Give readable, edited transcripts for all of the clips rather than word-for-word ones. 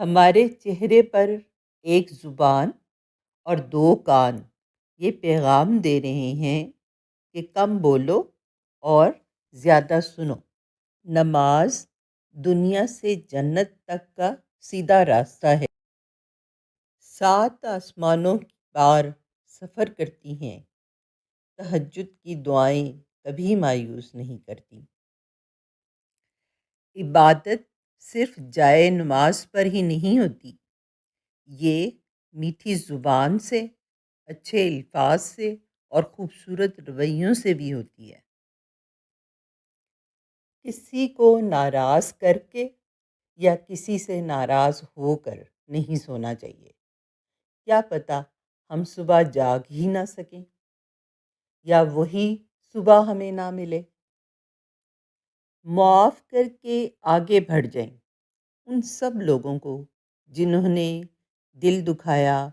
ہمارے چہرے پر ایک زبان اور دو کان یہ پیغام دے رہے ہیں کہ کم بولو اور زیادہ سنو۔ نماز دنیا سے جنت تک کا سیدھا راستہ ہے۔ 7 آسمانوں پار سفر کرتی ہیں۔ تہجد کی دعائیں کبھی مایوس نہیں کرتی۔ عبادت صرف جائے نماز پر ہی نہیں ہوتی، یہ میٹھی زبان سے، اچھے الفاظ سے اور خوبصورت رویوں سے بھی ہوتی ہے۔ کسی کو ناراض کر کے یا کسی سے ناراض ہو کر نہیں سونا چاہیے۔ کیا پتہ ہم صبح جاگ ہی نہ سکیں یا وہی صبح ہمیں نہ ملے۔ معاف کر کے آگے بڑھ جائیں ان سب لوگوں کو جنہوں نے دل دکھایا،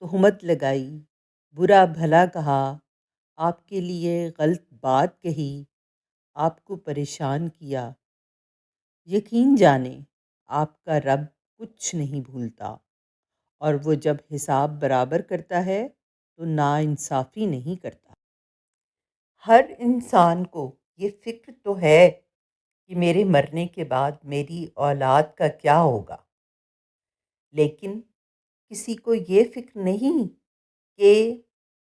تہمت لگائی، برا بھلا کہا، آپ کے لیے غلط بات کہی، آپ کو پریشان کیا۔ یقین جانیں آپ کا رب کچھ نہیں بھولتا، اور وہ جب حساب برابر کرتا ہے تو ناانصافی نہیں کرتا۔ ہر انسان کو یہ فکر تو ہے کہ میرے مرنے کے بعد میری اولاد کا کیا ہوگا، لیکن کسی کو یہ فکر نہیں کہ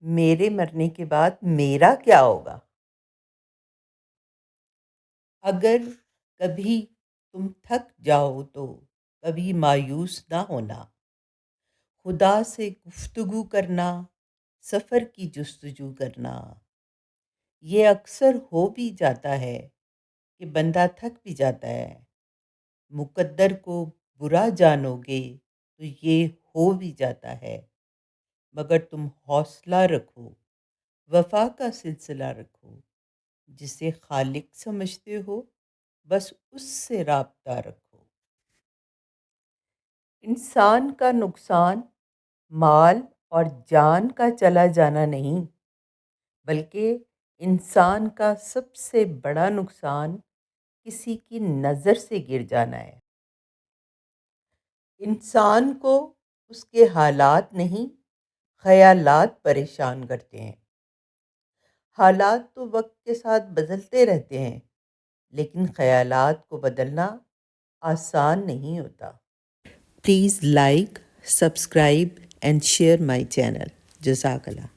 میرے مرنے کے بعد میرا کیا ہوگا۔ اگر کبھی تم تھک جاؤ تو کبھی مایوس نہ ہونا۔ خدا سے گفتگو کرنا، سفر کی جستجو کرنا۔ یہ اکثر ہو بھی جاتا ہے کہ بندہ تھک بھی جاتا ہے۔ مقدر کو برا جانو گے تو یہ ہو بھی جاتا ہے، مگر تم حوصلہ رکھو، وفا کا سلسلہ رکھو، جسے خالق سمجھتے ہو بس اس سے رابطہ رکھو۔ انسان کا نقصان مال اور جان کا چلا جانا نہیں، بلکہ انسان کا سب سے بڑا نقصان کسی کی نظر سے گر جانا ہے۔ انسان کو اس کے حالات نہیں، خیالات پریشان کرتے ہیں۔ حالات تو وقت کے ساتھ بدلتے رہتے ہیں، لیکن خیالات کو بدلنا آسان نہیں ہوتا۔ Please like, subscribe and share my channel. جزاک اللہ۔